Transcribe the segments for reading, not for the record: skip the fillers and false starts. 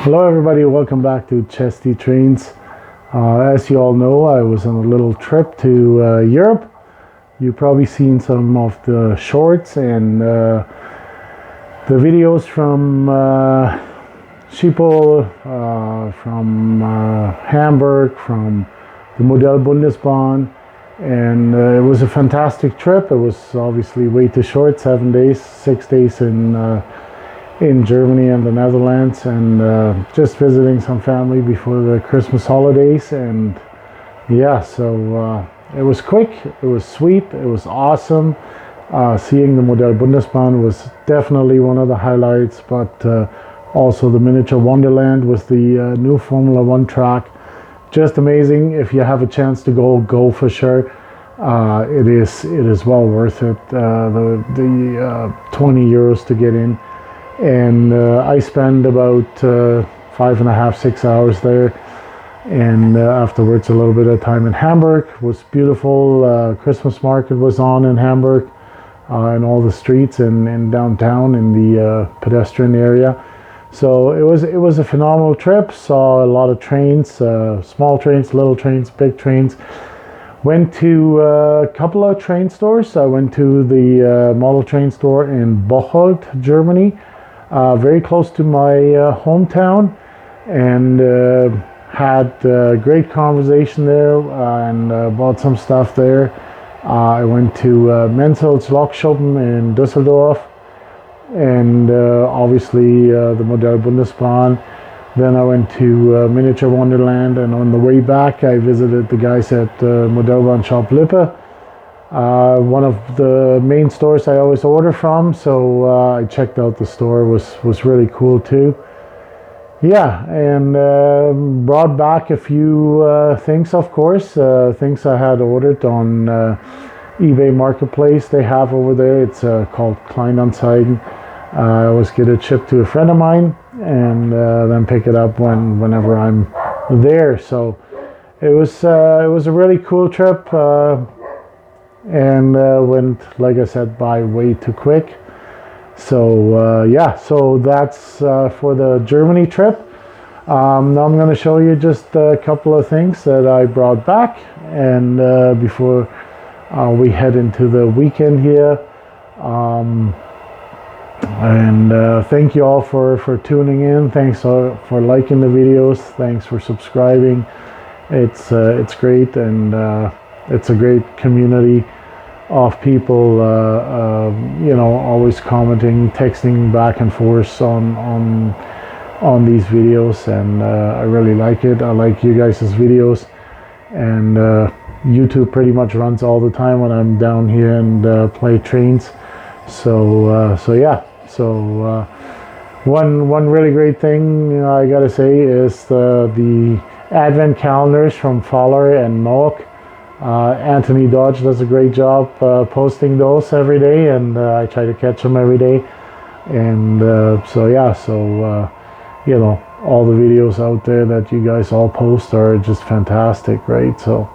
Hello everybody, welcome back to Chesty Trains. As you all know, I was on a little trip to Europe. You've probably seen some of the shorts and the videos from Schiphol, from Hamburg, from the Modell Bundesbahn, and it was a fantastic trip. It was obviously way too short, 7 days, 6 days in Germany and the Netherlands, and just visiting some family before the Christmas holidays. And yeah, so it was quick, it was sweet, it was awesome. Seeing the Modell Bundesbahn was definitely one of the highlights, but also the miniature wonderland with the new Formula One track. Just amazing. If you have a chance to go for sure. It is well worth it. The 20 euros to get in. And I spent about 5.5, 6 hours there, and afterwards a little bit of time in Hamburg. It was beautiful. Christmas market was on in Hamburg, and all the streets and downtown in the pedestrian area. So it was a phenomenal trip. Saw a lot of trains, small trains, little trains, big trains. Went to a couple of train stores. I went to the model train store in Bocholt, Germany. Very close to my hometown, and had great conversation there, and bought some stuff there. I went to Menzel's Lokschuppen in Düsseldorf, and obviously the Modell Bundesbahn. Then I went to Miniature Wonderland, and on the way back I visited the guys at Modellbahn Shop Lippe. One of the main stores I always order from, so I checked out the store. Was really cool too. Yeah, and brought back a few things, of course, things I had ordered on eBay Marketplace. They have over there. It's called Kleinanzeigen. I always get it shipped to a friend of mine, and then pick it up whenever I'm there. So it was a really cool trip. And went, like I said, by way too quick. So yeah, so that's for the Germany trip. Now I'm going to show you just a couple of things that I brought back, and before we head into the weekend here. And thank you all for tuning in. Thanks for liking the videos. Thanks for subscribing. It's great, and it's a great community of people, always commenting, texting back and forth on these videos, and I really like it. I like you guys' videos, and YouTube pretty much runs all the time when I'm down here and play trains. So yeah. So one really great thing I gotta say is the advent calendars from Faller and Moak. Anthony Dodge does a great job posting those every day, and I try to catch them every day. And so yeah, so all the videos out there that you guys all post are just fantastic, right? So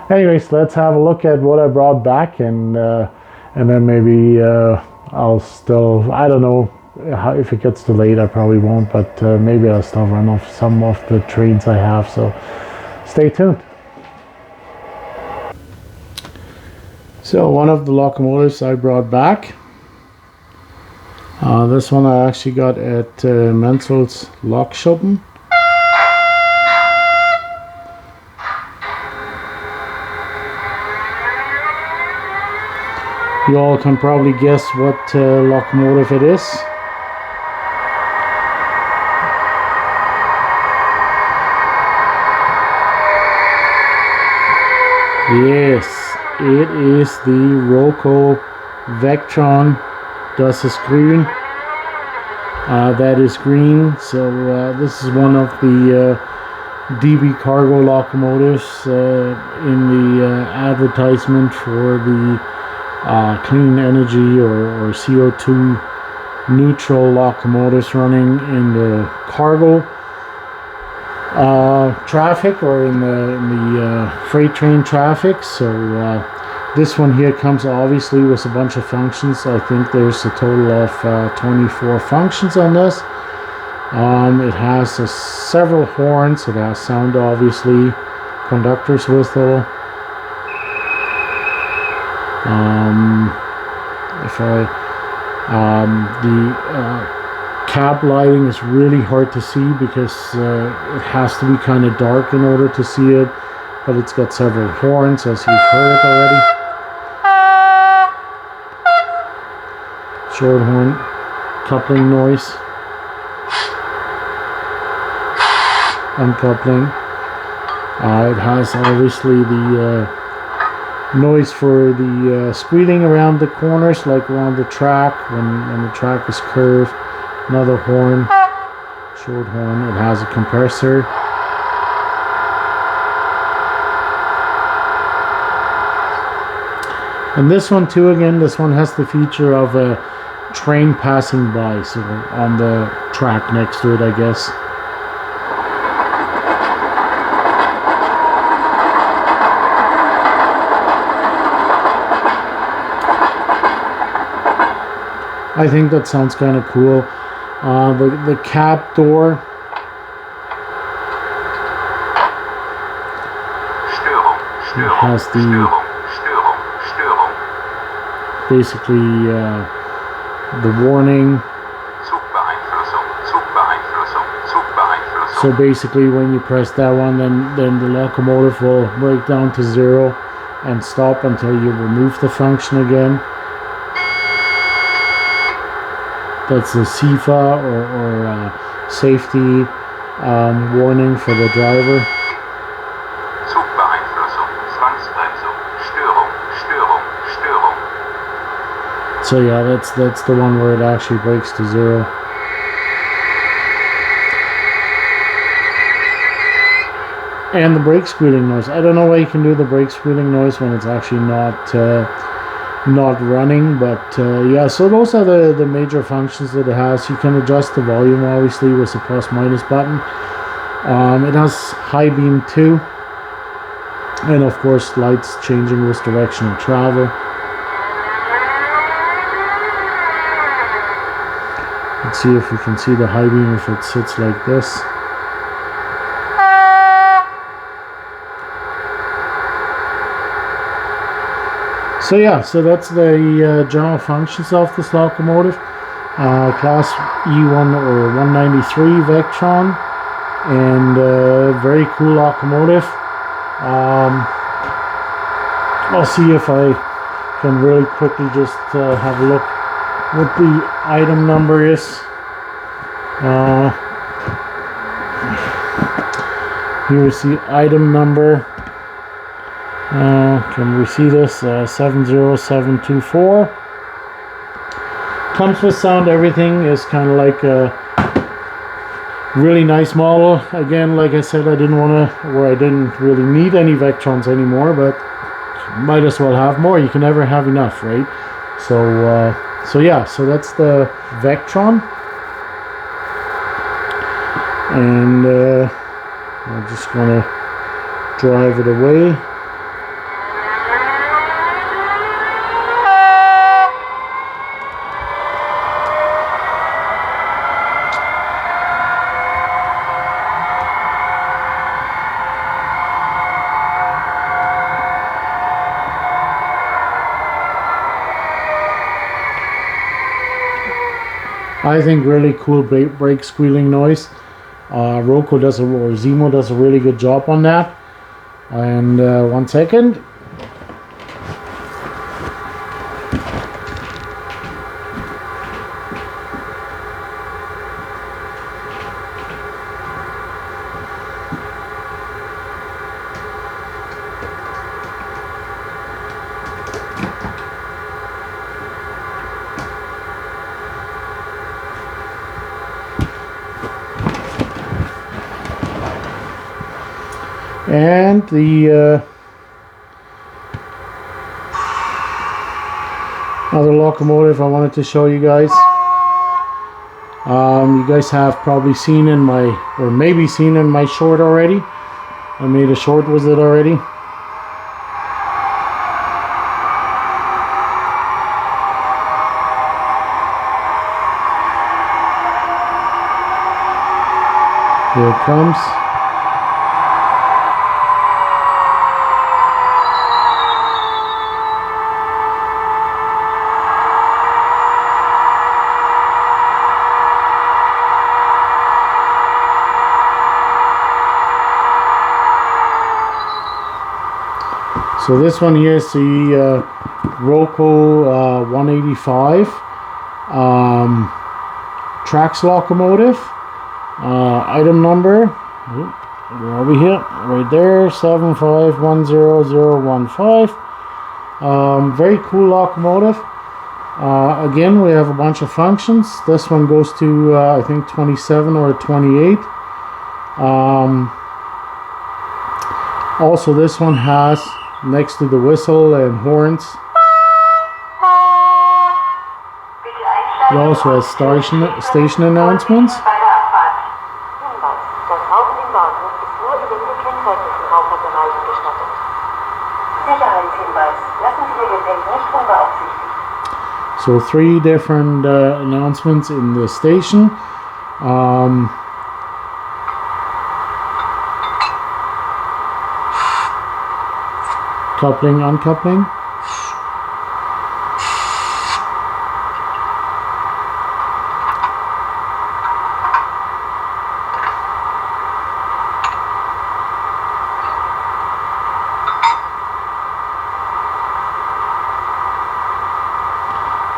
anyways, let's have a look at what I brought back, and then maybe I don't know if it gets too late. I probably won't, but maybe I'll still run off some of the trains I have, so stay tuned. So one of the locomotives I brought back, this one I actually got at Menzel's Lokschuppen. You all can probably guess what locomotive it is. Yes. It is the Roco Vectron. Das ist grün. That is green. So this is one of the DB cargo locomotives in the advertisement for the clean energy or CO2 neutral locomotives running in the cargo traffic, or in the freight train traffic. So this one here comes obviously with a bunch of functions. I think there's a total of 24 functions on this. It has several horns. It has sound, obviously, conductor's whistle. The cab lighting is really hard to see because it has to be kind of dark in order to see it, but it's got several horns, as you've heard already. Short horn, coupling noise, uncoupling. It has obviously the noise for the squealing around the corners, like around the track when the track is curved. Another horn, short horn. It has a compressor. And this one too, again, this one has the feature of a train passing by, so on the track next to it, I guess. I think that sounds kind of cool. The cab door has the basically the warning. So basically, when you press that one, then the locomotive will break down to 0 and stop until you remove the function again. That's a CIFA or safety warning for the driver. So yeah, that's the one where it actually breaks to 0. And the brake squealing noise. I don't know why you can do the brake squealing noise when it's actually not running, but yeah, so those are the major functions that it has. You can adjust the volume, obviously, with the plus-minus button. It has high beam too, and of course lights changing with direction of travel. Let's see if we can see the high beam if it sits like this. So yeah, so that's the general functions of this locomotive. Class E1 or 193 Vectron, and very cool locomotive. I'll see if I can really quickly just have a look what the item number is. Here's the item number. Can we see this? 70724. Comes with sound, everything. Is kind of like a really nice model. Again, like I said, I didn't really need any Vectrons anymore, but might as well have more. You can never have enough, right? So yeah, so that's the Vectron. And I'm just gonna drive it away. I think really cool brake squealing noise. Roku does or Zemo does a really good job on that. And 1 second. And the other locomotive I wanted to show you guys. You guys have probably seen in my, or maybe seen in my short already. I made a short with it already. Here it comes. So this one here is the Roco 185 Trax locomotive. Item number, where are we here? Right there, 7510015. Very cool locomotive. Again, we have a bunch of functions. This one goes to I think 27 or 28. Also, this one has, next to the whistle and horns, it also has station announcements. So 3 different announcements in the station. Coupling, uncoupling.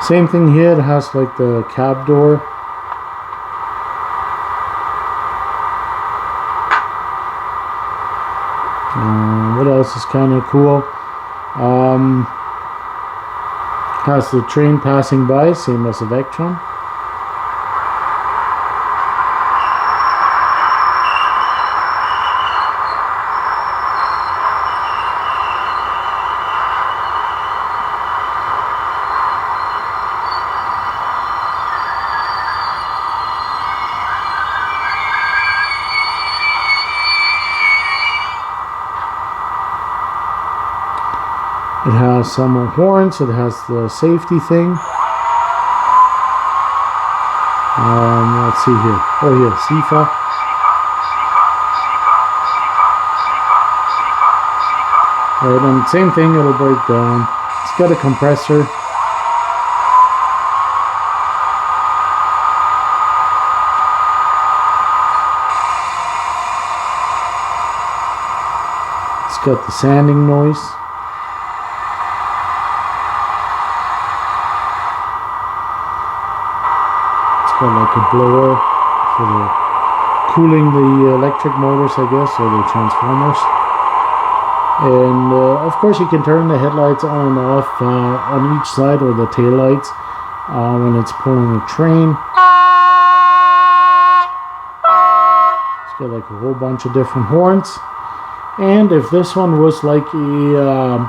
Same thing here, it has like the cab door. What else is kind of cool? Has the train passing by, same as a Vectron. It has some more horns, it has the safety thing. Let's see here. Oh yeah, SIFA. Alright, and same thing, it'll break down. It's got a compressor. It's got the sanding noise. Like a blower for the cooling the electric motors, I guess, or the transformers. And of course you can turn the headlights on and off on each side, or the tail lights when it's pulling a train. It's got like a whole bunch of different horns. And if this one was like a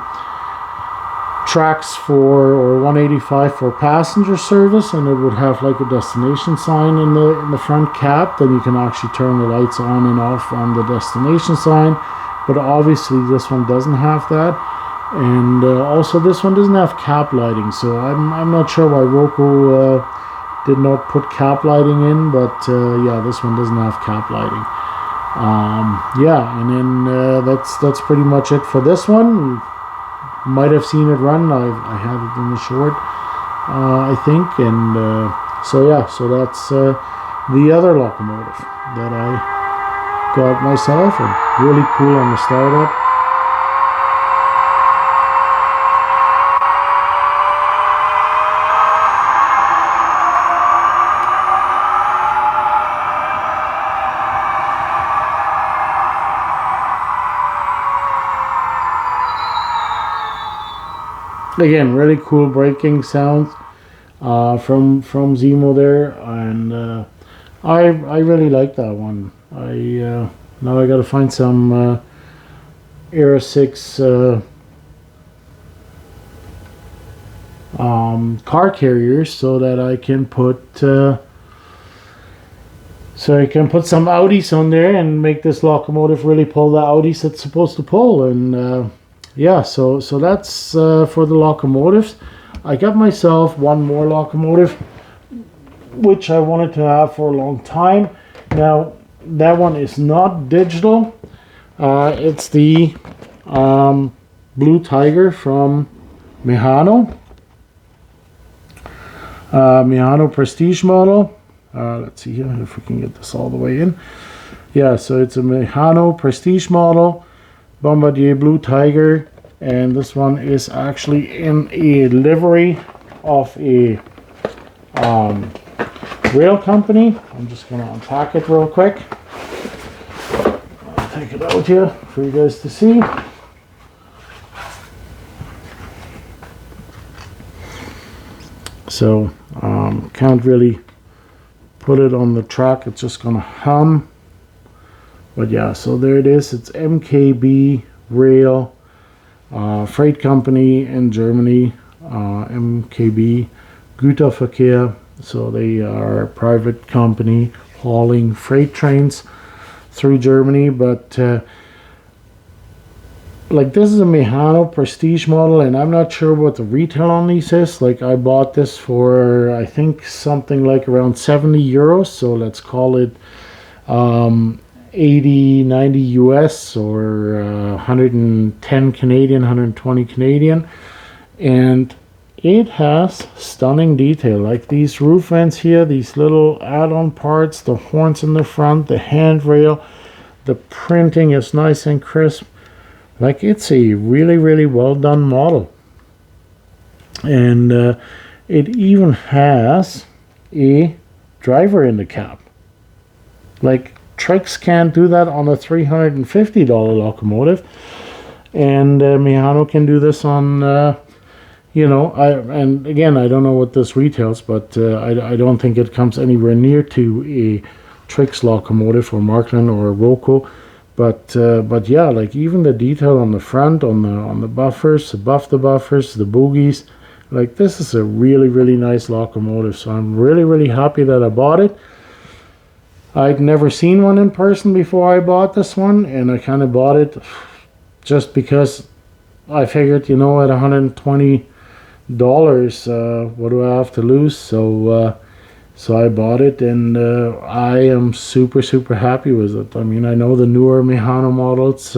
Trax for, or 185 for passenger service, and it would have like a destination sign in the front cap, then you can actually turn the lights on and off on the destination sign. But obviously this one doesn't have that, and also this one doesn't have cap lighting, so I'm not sure why Roco did not put cap lighting in, but yeah, this one doesn't have cap lighting. Yeah, and then that's pretty much it for this one. Might have seen it run. I had it in the short, I think, and so yeah, so that's the other locomotive that I got myself, and really cool on the startup. Again, really cool braking sounds from Zemo there, and I really like that one. Now I gotta find some Era 6 car carriers so that I can put some Audis on there and make this locomotive really pull the Audis it's supposed to pull. And yeah, so that's for the locomotives. I got myself one more locomotive which I wanted to have for a long time. Now that one is not digital. It's the Blue Tiger from Mehano. Mehano Prestige model. Let's see here if we can get this all the way in. Yeah, so it's a Mehano Prestige model, Bombardier Blue Tiger, and this one is actually in a livery of a rail company. I'm just going to unpack it real quick. I'll take it out here for you guys to see. So can't really put it on the truck, it's just gonna hum. But yeah, so there it is. It's MKB Rail, freight company in Germany, MKB Güterverkehr. So they are a private company hauling freight trains through Germany. But like, this is a Mehano Prestige model, and I'm not sure what the retail on these is. Like, I bought this for, I think, something like around 70 euros. So let's call it 80, 90 US, or 110 Canadian, 120 Canadian. And it has stunning detail, like these roof vents here, these little add-on parts, the horns in the front, the handrail, the printing is nice and crisp. Like, it's a really, really well done model. And it even has a driver in the cab. Like, Trix can't do that on a $350 locomotive, and Mehano can do this on you know, and again, I don't know what this retails, but I don't think it comes anywhere near to a Trix locomotive or Markland or a Roco. But yeah, like, even the detail on the front, on the buffers, above the buffers, the bogies, like, this is a really, really nice locomotive. So I'm really, really happy that I bought it. I'd never seen one in person before I bought this one, and I kind of bought it just because I figured, you know, at $120, what do I have to lose? So I bought it, and I am super, super happy with it. I mean, I know the newer Mehano models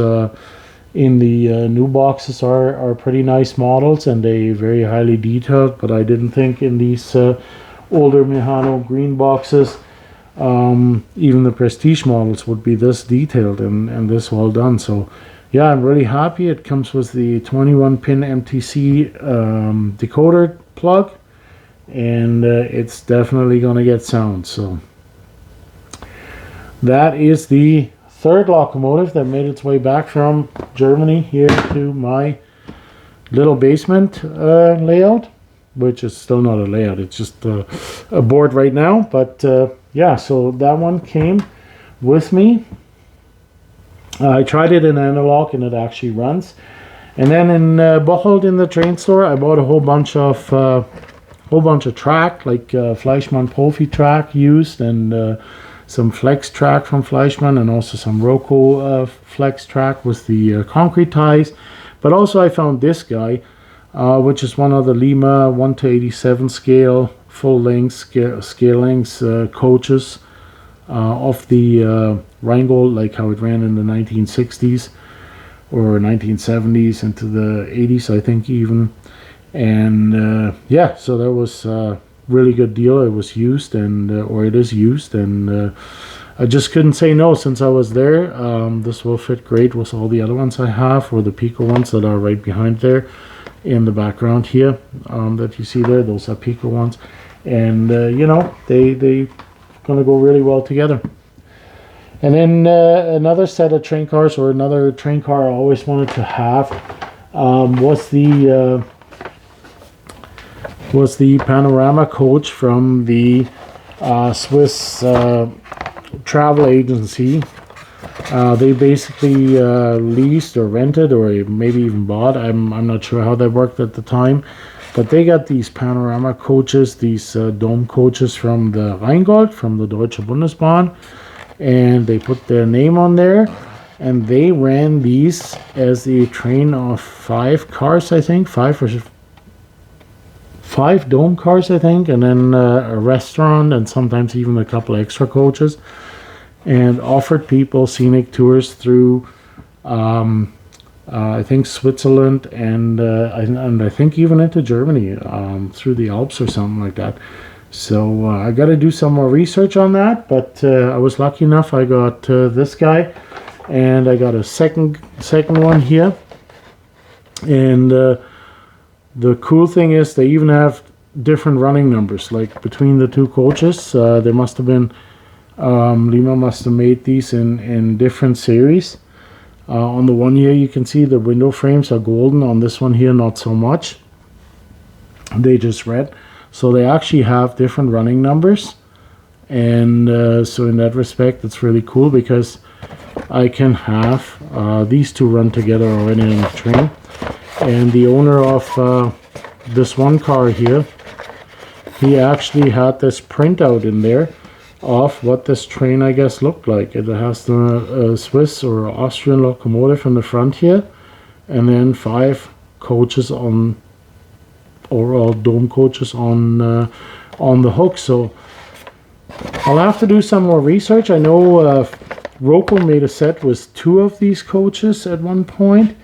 in the new boxes are pretty nice models, and they very highly detailed, but I didn't think in these older Mehano green boxes even the Prestige models would be this detailed and this well done. So yeah, I'm really happy. It comes with the 21 pin MTC decoder plug, and it's definitely gonna get sound. So that is the third locomotive that made its way back from Germany here to my little basement layout, which is still not a layout, it's just a board right now. But yeah, so that one came with me. I tried it in analog, and it actually runs. And then in Bocholt, in the train store, I bought a whole bunch of track, like Fleischmann Profi track used, and some flex track from Fleischmann, and also some Roco flex track with the concrete ties. But also I found this guy, which is one of the Lima 1:87 scale, full length scale lengths coaches of the Rheingold, like how it ran in the 1960s or 1970s into the 80s, I think, even. And yeah, so that was a really good deal. It was used, and or it is used, and I just couldn't say no since I was there. This will fit great with all the other ones I have, or the Pico ones that are right behind there in the background here, that you see there. Those are Pico ones, and you know, they gonna go really well together. And then another set of train cars, or another train car I always wanted to have, was the Panorama coach from the Swiss travel agency. They basically leased or rented, or maybe even bought. I'm not sure how that worked at the time, but they got these Panorama coaches, these dome coaches from the Rheingold, from the Deutsche Bundesbahn, and they put their name on there, and they ran these as a train of 5 cars, I think, 5 dome cars, I think, and then a restaurant, and sometimes even a couple extra coaches. and offered people scenic tours through I think Switzerland and I think even into Germany, through the Alps or something like that. So I got to do some more research on that, but I was lucky enough. I got this guy, and I got a second one here. And the cool thing is they even have different running numbers, like between the two coaches. There must have been Lima must have made these in different series. On the one here, you can see the window frames are golden. On this one here, not so much. They just red. So they actually have different running numbers. And so in that respect, it's really cool because I can have these two run together already in the train. And the owner of this one car here, he actually had this printout in there of what this train, I guess, looked like. It has the Swiss or Austrian locomotive in the front here, and then 5 coaches on, or all dome coaches on the hook. So I'll have to do some more research. I know Rocco made a set with 2 of these coaches at one point.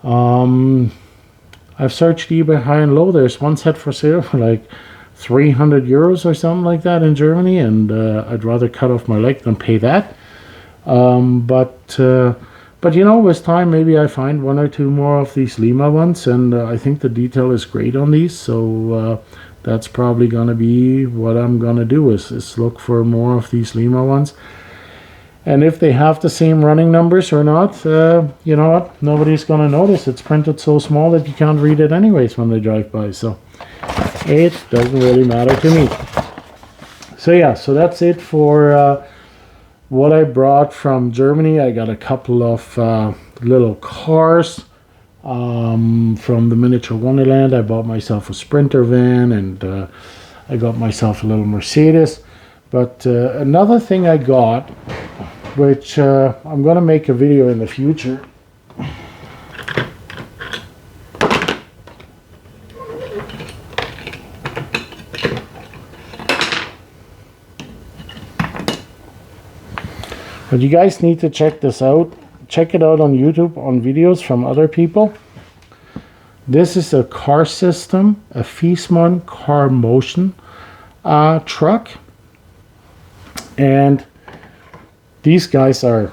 I've searched eBay high and low. There's one set for sale for like 300 euros or something like that in Germany, and I'd rather cut off my leg than pay that. But you know, with time maybe I find 1 or 2 more of these Lima ones, and I think the detail is great on these, so that's probably gonna be what I'm gonna do is look for more of these Lima ones. And if they have the same running numbers or not, you know what, nobody's gonna notice. It's printed so small that you can't read it anyways when they drive by, so it doesn't really matter to me. So yeah, so that's it for what I brought from Germany. I got a couple of little cars from the Miniature Wonderland. I bought myself a Sprinter van, and I got myself a little Mercedes. But another thing I got, which I'm gonna make a video in the future. But you guys need to check this out. Check it out on YouTube on videos from other people. This is a car system, a Viessmann Car Motion Truck. And these guys are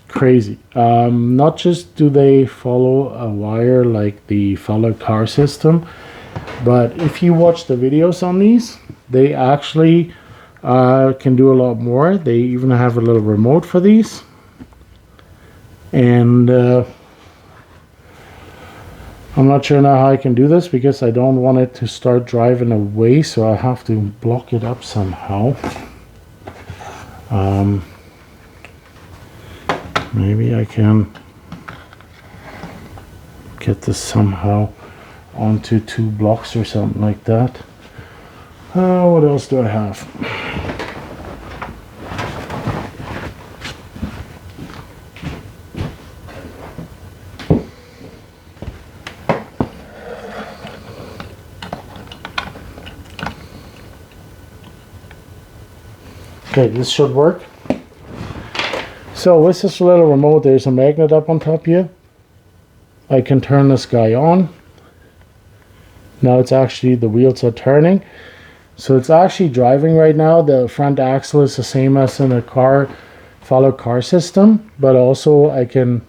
crazy. Not just do they follow a wire like the fellow car system, but if you watch the videos on these, they actually can do a lot more. They even have a little remote for these, and I'm not sure now how I can do this because I don't want it to start driving away, so I have to block it up somehow. Maybe I can get this somehow onto 2 blocks or something like that. What else do I have? Okay, this should work. So with this little remote, there's a magnet up on top here. I can turn this guy on. Now it's actually, the wheels are turning. So it's actually driving right now. The front axle is the same as in a follow car system, but also I can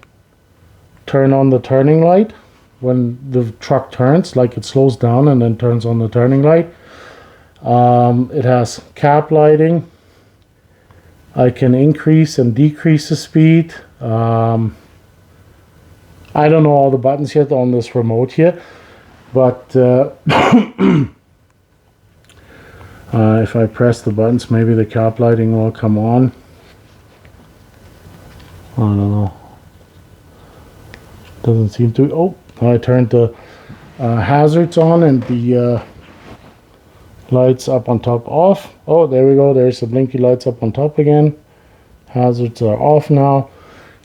turn on the turning light when the truck turns, like it slows down and then turns on the turning light. It has cap lighting. I can increase and decrease the speed. I don't know all the buttons yet on this remote here, but if I press the buttons, maybe the cap lighting will come on. I don't know. Doesn't seem to. Oh, I turned the hazards on and the lights up on top off. Oh, there we go. There's the blinky lights up on top again. Hazards are off now.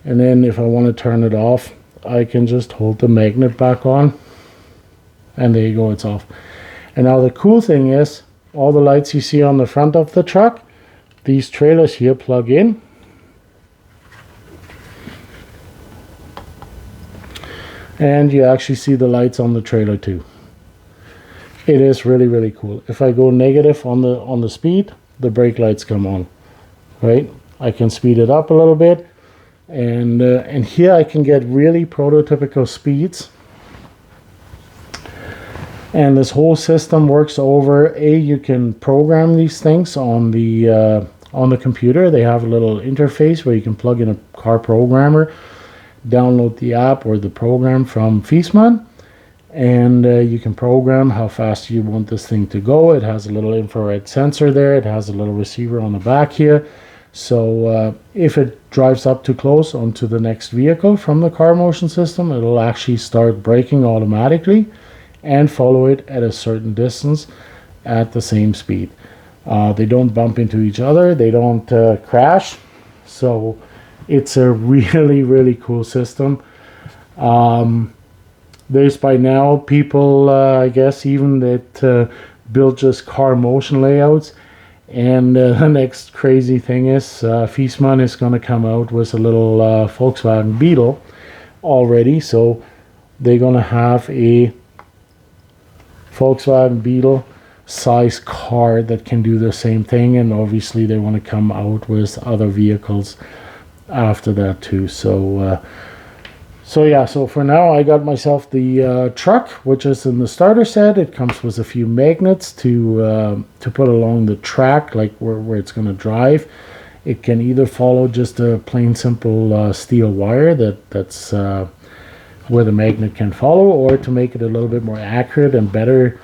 And then if I want to turn it off, I can just hold the magnet back on. And there you go, it's off. And now the cool thing is, all the lights you see on the front of the truck, these trailers here plug in. and you actually see the lights on the trailer too. It is really, really cool. If I go negative on the speed, the brake lights come on, right? I can speed it up a little bit, and here I can get really prototypical speeds. And this whole system works over, you can program these things on the computer. They have a little interface where you can plug in a car programmer, download the app or the program from Viessmann, and you can program how fast you want this thing to go. It has a little infrared sensor there. It has a little receiver on the back here. So if it drives up too close onto the next vehicle from the car motion system, it'll actually start braking automatically and follow it at a certain distance at the same speed. They don't bump into each other. They don't crash. So it's a really, really cool system. There's by now people, I guess, even that build just car motion layouts. And the next crazy thing is Viessmann is going to come out with a little Volkswagen Beetle already. So they're going to have a Volkswagen Beetle size car that can do the same thing, and obviously they want to come out with other vehicles after that too. So so for now I got myself the truck, which is in the starter set. It comes with a few magnets to put along the track, like where it's going to drive. It can either follow just a plain simple steel wire that's where the magnet can follow, or to make it a little bit more accurate and better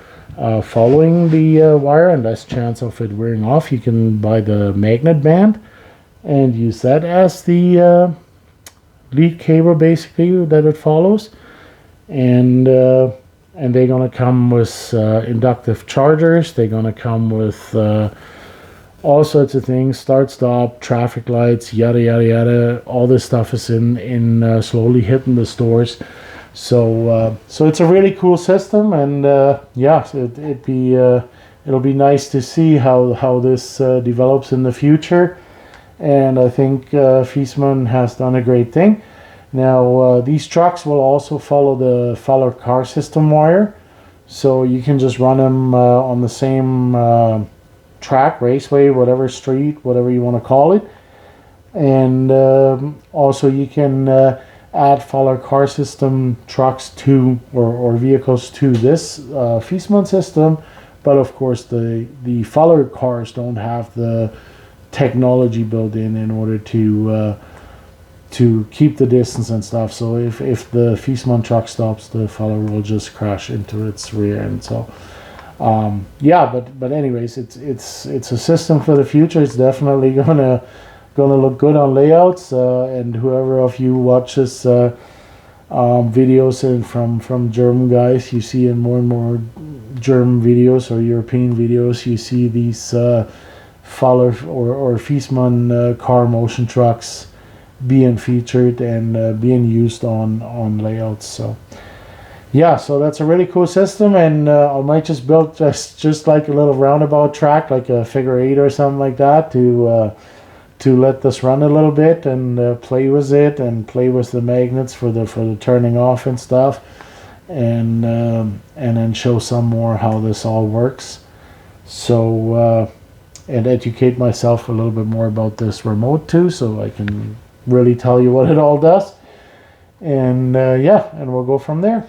following the wire and less chance of it wearing off, you can buy the magnet band and use that as the lead cable basically that it follows. And they're going to come with inductive chargers. They're going to come with all sorts of things, start stop, traffic lights, yada yada yada. All this stuff is in slowly hitting the stores. So it's a really cool system, and yeah, it'll be nice to see how this develops in the future. And I think Viessmann has done a great thing. Now these trucks will also follow the Faller car system wire, so you can just run them on the same track, raceway, whatever, street, whatever you want to call it. And also you can add Faller car system trucks to or vehicles to this Viessmann system, but of course the Faller cars don't have the technology built in order to keep the distance and stuff. So if the Viessmann truck stops, the Faller will just crash into its rear end. So yeah, but anyways, it's a system for the future. It's definitely gonna look good on layouts, and whoever of you watches videos from German guys, you see in more and more German videos or European videos, you see these Faller or Viessmann car motion trucks being featured and being used on layouts. So yeah, so that's a really cool system, and I might just build just like a little roundabout track, like a figure 8 or something like that, to let this run a little bit and play with it and play with the magnets for the turning off and stuff, and then show some more how this all works. So and educate myself a little bit more about this remote too, so I can really tell you what it all does. And yeah, and we'll go from there.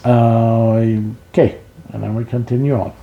Okay, and then we continue on.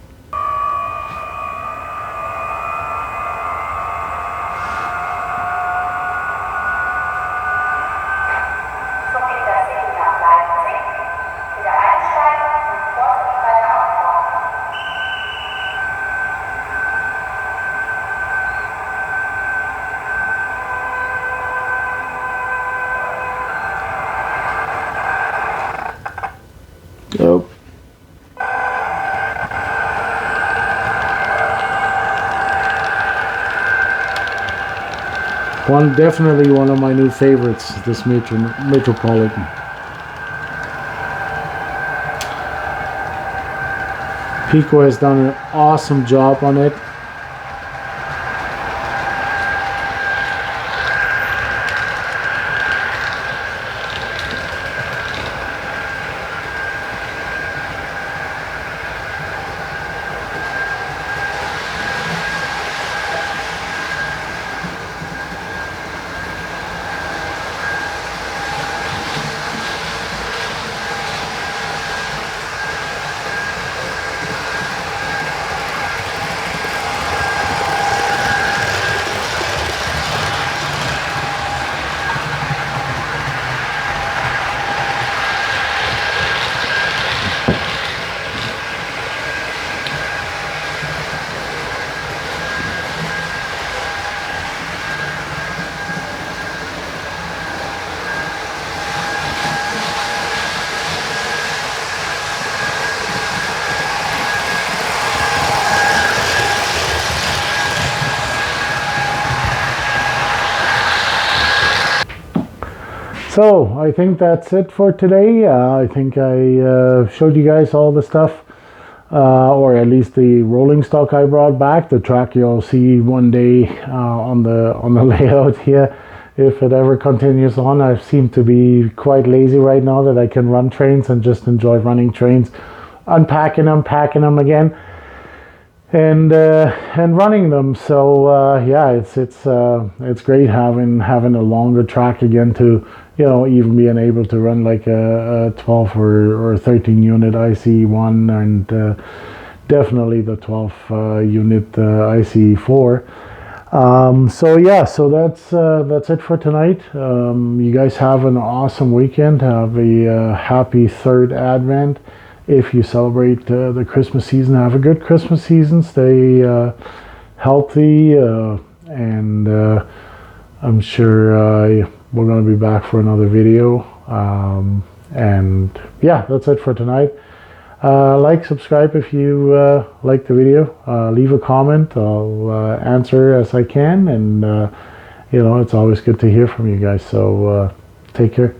Go. Definitely one of my new favorites, this Metropolitan. Pico has done an awesome job on it. So I think that's it for today. I think I showed you guys all the stuff, or at least the rolling stock I brought back. The track you'll see one day on the layout here, if it ever continues on. I seem to be quite lazy right now that I can run trains and just enjoy running trains, unpacking them, packing them again, and running them. So yeah, it's great having a longer track again to, you know, even being able to run like a 12 or 13 unit IC1, and definitely the 12 unit IC4. So yeah, so that's it for tonight. You guys have an awesome weekend. Have a happy third Advent. If you celebrate the Christmas season, have a good Christmas season. Stay healthy, and I'm sure we're going to be back for another video. And yeah, that's it for tonight. Like, subscribe if you like the video. Leave a comment. I'll answer as I can, and you know, it's always good to hear from you guys. So take care.